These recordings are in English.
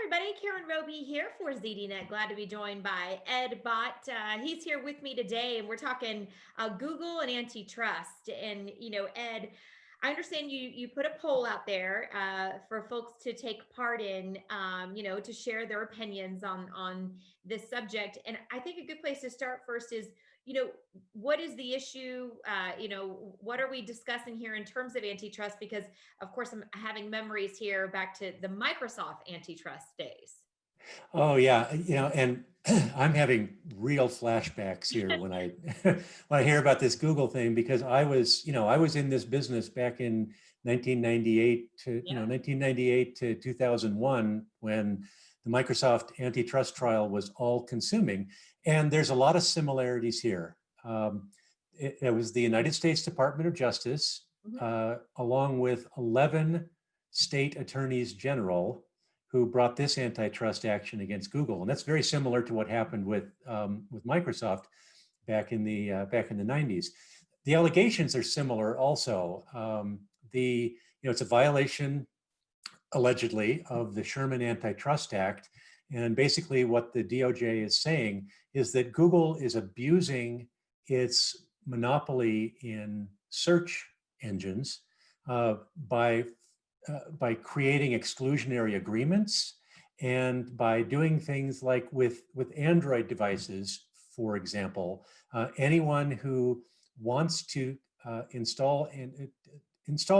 everybody. Karen Roby here for ZDNet. Glad to be joined by Ed Bott. He's here with me today, and we're talking Google and antitrust. And Ed, I understand you put a poll out there for folks to take part in, to share their opinions on this subject. And I think a good place to start first is, what is the issue? What are we discussing here in terms of antitrust? Because of course, I'm having memories here back to the Microsoft antitrust days. Oh yeah, and I'm having real flashbacks here when I when I hear about this Google thing because I was in this business back in 1998 to, Yeah. 1998 to 2001 when the Microsoft antitrust trial was all consuming. And there's a lot of similarities here. It was the United States Department of Justice, Mhm. along with 11 state attorneys general who brought this antitrust action against Google, and that's very similar to what happened with Microsoft back in the 90s. The allegations are similar also. It's a violation allegedly of the Sherman Antitrust Act, and basically what the DOJ is saying is that Google is abusing its monopoly in search engines uh, by by creating exclusionary agreements and by doing things like with Android devices, for example, anyone who wants to install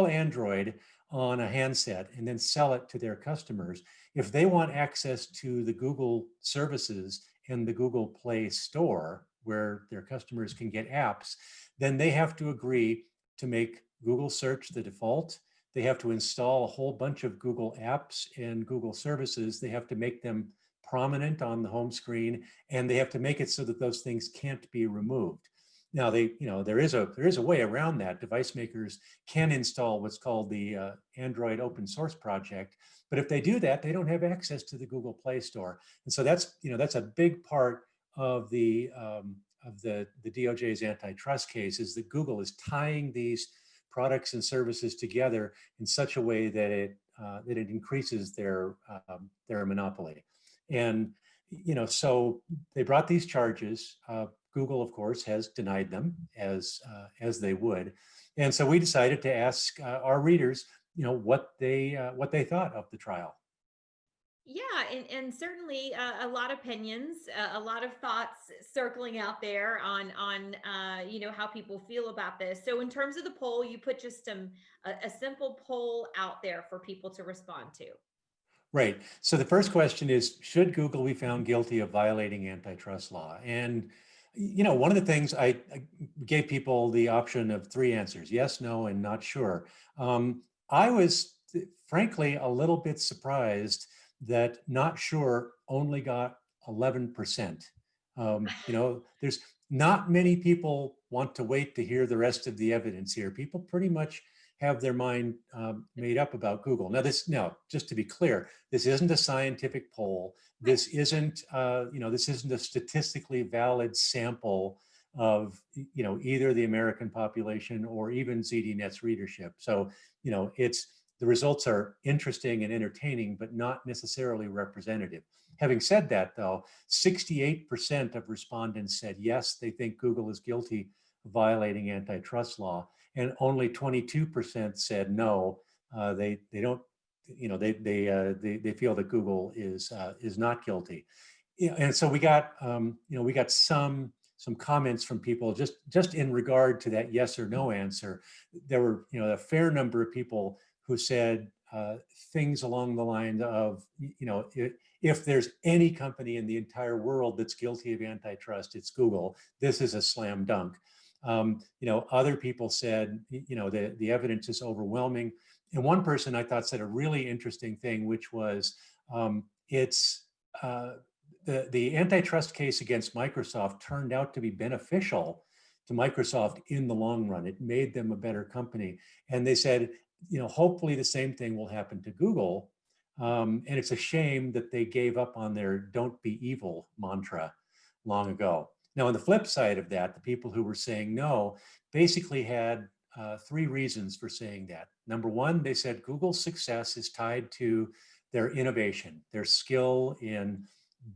Android on a handset and then sell it to their customers, if they want access to the Google services and the Google Play Store where their customers can get apps, then they have to agree to make Google search the default. They have to install a whole bunch of Google apps and Google services. They have to make them prominent on the home screen, and they have to make it so that those things can't be removed. Now, there is a way around that. Device makers can install what's called the Android Open Source Project, but if they do that, they don't have access to the Google Play Store, and so that's a big part of the DOJ's antitrust case is that Google is tying these products and services together in such a way that it increases their monopoly. And so they brought these charges. Google, of course, has denied them as they would, and so we decided to ask our readers, what they thought of the trial. Yeah, and certainly a lot of opinions, a lot of thoughts circling out there on how people feel about this. So in terms of the poll, you put just a simple poll out there for people to respond to. Right. So the first question is, should Google be found guilty of violating antitrust law? And, one of the things I gave people the option of three answers: yes, no, and not sure. I was frankly a little bit surprised that not sure only got 11%. There's not many people want to wait to hear the rest of the evidence here. People pretty much have their mind made up about Google. Now, just to be clear, this isn't a scientific poll. Right. This isn't a statistically valid sample of, either the American population or even ZDNet's readership. So, the results are interesting and entertaining, but not necessarily representative. Having said that, though, 68% of respondents said yes, they think Google is guilty of violating antitrust law, and only 22% said no. They don't, they feel that Google is not guilty. And so we got some comments from people just in regard to that yes or no answer. There were a fair number of people who said things along the line of, if there's any company in the entire world that's guilty of antitrust, it's Google. This is a slam dunk. Other people said, the evidence is overwhelming. And one person I thought said a really interesting thing, which was, it's the antitrust case against Microsoft turned out to be beneficial to Microsoft in the long run. It made them a better company. And they said, hopefully the same thing will happen to Google. And it's a shame that they gave up on their "don't be evil" mantra long ago. Now, on the flip side of that, the people who were saying no basically had three reasons for saying that. Number one, they said Google's success is tied to their innovation, their skill in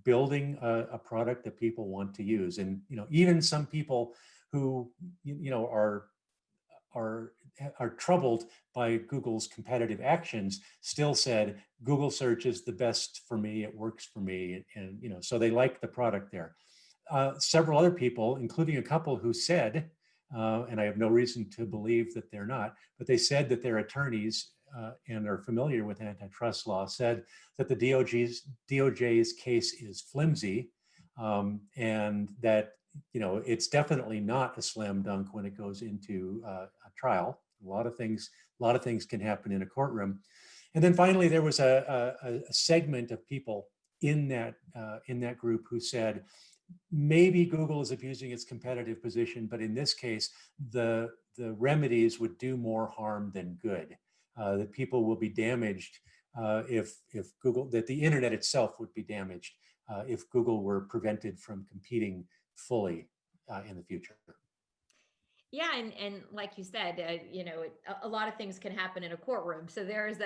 building a product that people want to use. And even some people who are are troubled by Google's competitive actions still said Google search is the best for me, it works for me, and so they like the product there. Several other people, including a couple who said, and I have no reason to believe that they're not, but they said that their attorneys and are familiar with antitrust law, said that the DOJ's case is flimsy, and that it's definitely not a slam dunk when it goes into a trial. A lot of things can happen in a courtroom. And then finally, there was a segment of people in that group who said, maybe Google is abusing its competitive position, but in this case, the remedies would do more harm than good. That people will be damaged if Google, that the internet itself would be damaged if Google were prevented from competing fully in the future. Yeah, and like you said, a lot of things can happen in a courtroom. So there's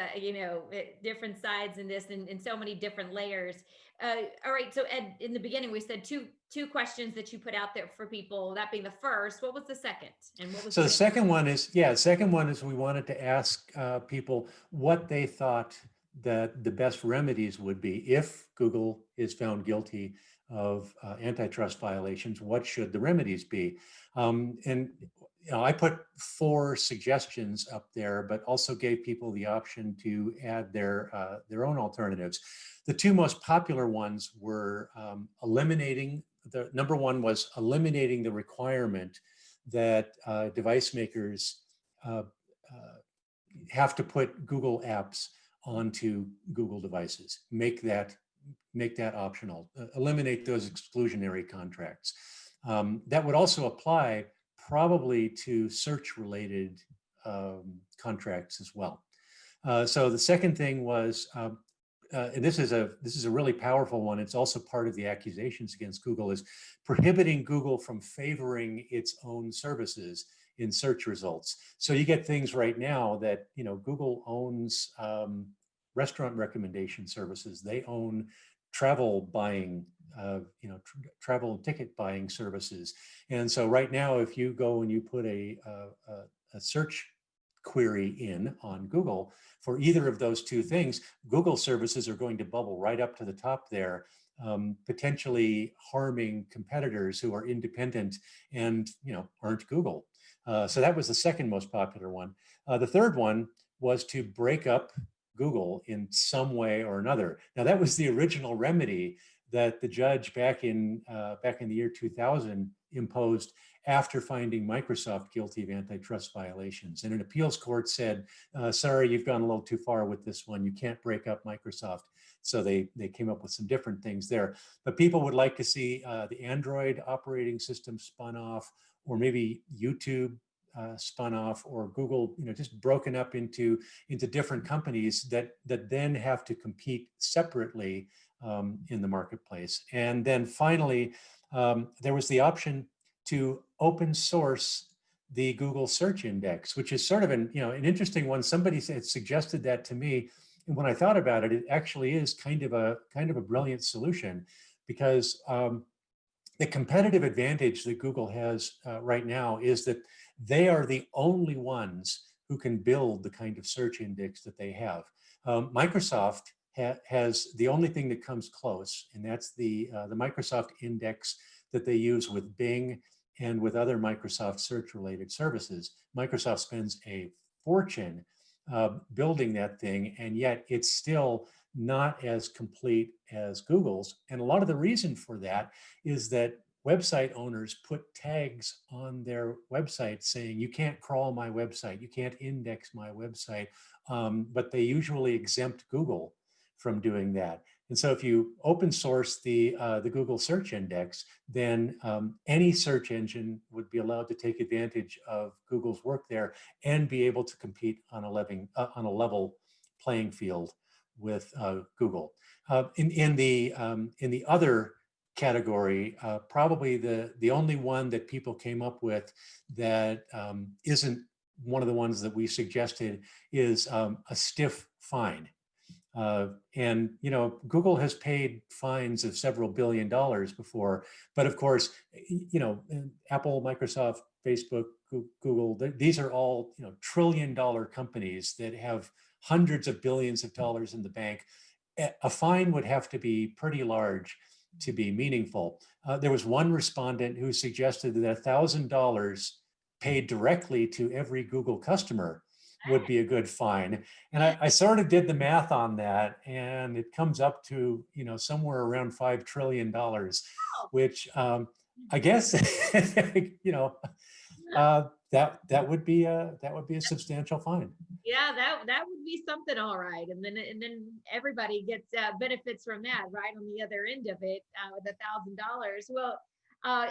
different sides in this, and so many different layers. All right, so Ed, in the beginning, we said two questions that you put out there for people. That being the first, what was the second, and what was So the the second one is, we wanted to ask people what they thought that the best remedies would be if Google is found guilty of antitrust violations. What should the remedies be? And I put 4 suggestions up there, but also gave people the option to add their own alternatives. The 2 most popular ones were eliminating. The number 1 was eliminating the requirement that device makers have to put Google apps onto Google devices. Make that optional. Eliminate those exclusionary contracts. That would also apply probably to search-related contracts as well. So the second thing was, and this is a really powerful one. It's also part of the accusations against Google, is prohibiting Google from favoring its own services in search results. So you get things right now that Google owns restaurant recommendation services. They own travel buying, travel and ticket buying services. And so right now, if you go and you put a search query in on Google for either of those 2 things, Google services are going to bubble right up to the top there, potentially harming competitors who are independent and aren't Google. So that was the second most popular one. The third one was to break up Google in some way or another. Now that was the original remedy that the judge back in the year 2000 imposed after finding Microsoft guilty of antitrust violations. And an appeals court said, sorry, you've gone a little too far with this one. You can't break up Microsoft. So they came up with some different things there. But people would like to see the Android operating system spun off, or maybe YouTube spun off, or Google, just broken up into different companies that then have to compete separately in the marketplace. And then finally, there was the option to open source the Google search index, which is sort of an interesting one. Somebody had suggested that to me, and when I thought about it, it actually is kind of a brilliant solution, because the competitive advantage that Google has right now is that they are the only ones who can build the kind of search index that they have. Microsoft has the only thing that comes close, and that's the Microsoft index that they use with Bing and with other Microsoft search-related services. Microsoft spends a fortune building that thing, and yet it's still not as complete as Google's. And a lot of the reason for that is that website owners put tags on their website saying, you can't crawl my website, you can't index my website, but they usually exempt Google from doing that. And so if you open source the Google search index, then any search engine would be allowed to take advantage of Google's work there and be able to compete on a level playing field with Google. In the other category, probably the only one that people came up with that isn't one of the ones that we suggested is a stiff fine. And Google has paid fines of several $billion before, but of course, Apple, Microsoft, Facebook, Google, these are all $1 trillion companies that have hundreds of billions of dollars in the bank. A fine would have to be pretty large to be meaningful. There was one respondent who suggested that $1,000 paid directly to every Google customer would be a good fine. And I sort of did the math on that, and it comes up to somewhere around $5 trillion, which I guess that would be a substantial fine. Yeah, that would be something, all right. And then everybody gets benefits from that, right on the other end of it, with $1,000. Well,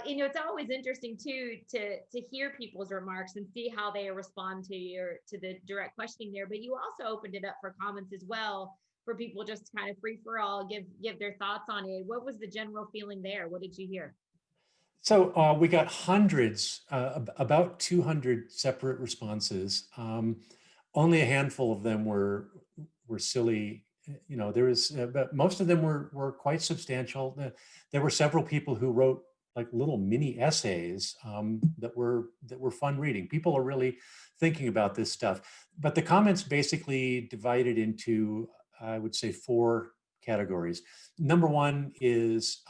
it's always interesting too to hear people's remarks and see how they respond to the direct questioning there. But you also opened it up for comments as well, for people just kind of free for all, give their thoughts on it. What was the general feeling there? What did you hear? So we got hundreds, about 200 separate responses. Only a handful of them were silly. There was, but most of them were quite substantial. There were several people who wrote like little mini essays that were fun reading. People are really thinking about this stuff. But the comments basically divided into, I would say, 4 categories. Number one is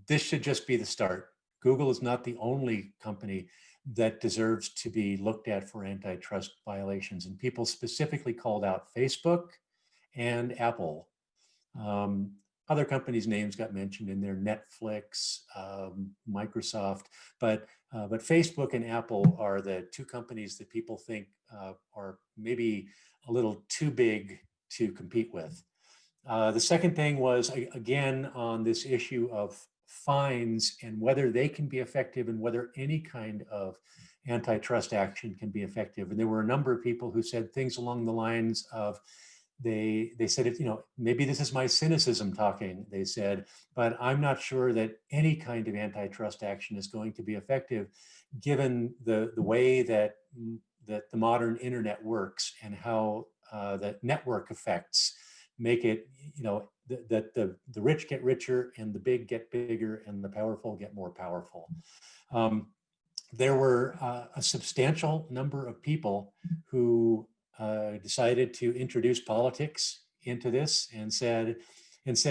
this should just be the start. Google is not the only company that deserves to be looked at for antitrust violations. And people specifically called out Facebook and Apple. Other companies' names got mentioned in there, Netflix, Microsoft, but Facebook and Apple are the 2 companies that people think are maybe a little too big to compete with. The second thing was, again, on this issue of fines and whether they can be effective and whether any kind of antitrust action can be effective. And there were a number of people who said things along the lines of, they said, maybe this is my cynicism talking, they said, but I'm not sure that any kind of antitrust action is going to be effective, given the way that the modern internet works and how the network effects make it, that the rich get richer and the big get bigger and the powerful get more powerful. There were a substantial number of people who decided to introduce politics into this and said this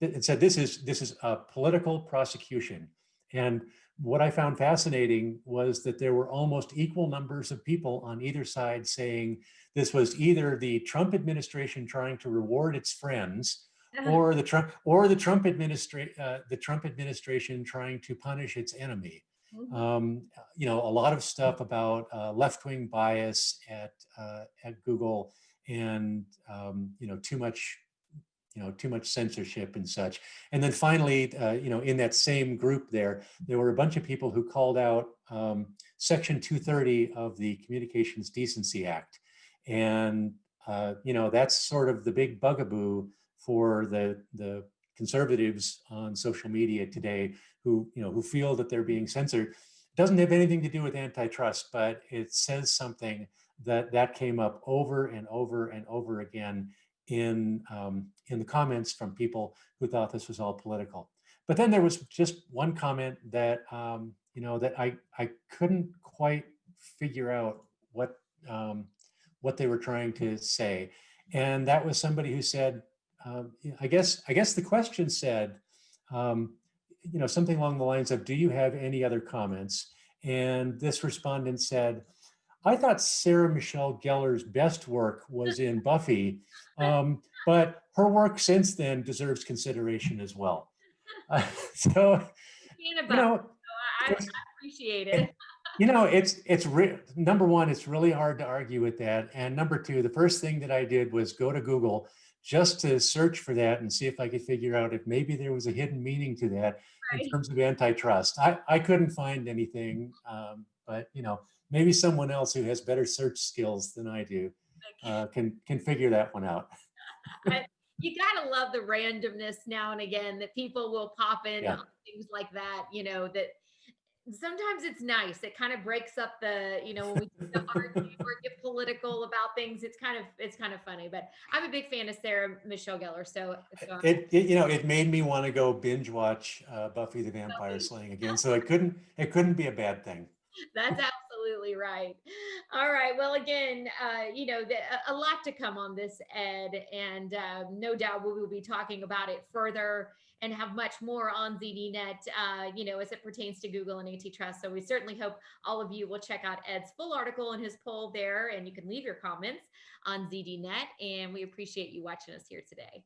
is a political prosecution. And what I found fascinating was that there were almost equal numbers of people on either side saying this was either the Trump administration trying to reward its friends, or the Trump administration trying to punish its enemy. A lot of stuff about left-wing bias at Google, and too much censorship and such. And then finally, in that same group there were a bunch of people who called out Section 230 of the Communications Decency Act. And, that's sort of the big bugaboo for the conservatives on social media today who feel that they're being censored. It doesn't have anything to do with antitrust, but it says something that came up over and over and over again in the comments from people who thought this was all political. But then there was just one comment that that I couldn't quite figure out what they were trying to say, and that was somebody who said, I guess the question said, something along the lines of, "Do you have any other comments?" And this respondent said, "I thought Sarah Michelle Gellar's best work was in Buffy, but her work since then deserves consideration as well." So, you know, I it's, appreciate it, it. number one, it's really hard to argue with that. And number two, the first thing that I did was go to Google just to search for that and see if I could figure out if maybe there was a hidden meaning to that in Right. terms of antitrust. I couldn't find anything, but maybe someone else who has better search skills than I do can figure that one out. You gotta love the randomness now and again that people will pop in Yeah. on things like that, that sometimes it's nice. It kind of breaks up the, when we tend to argue or get political about things, it's kind of funny. But I'm a big fan of Sarah Michelle Gellar, so It made me want to go binge watch Buffy the Vampire Slaying again. So it couldn't be a bad thing. that's absolutely right. All right. Well, again, a lot to come on this, Ed, and no doubt we will be talking about it further and have much more on ZDNet, as it pertains to Google and antitrust. So we certainly hope all of you will check out Ed's full article and his poll there, and you can leave your comments on ZDNet. And we appreciate you watching us here today.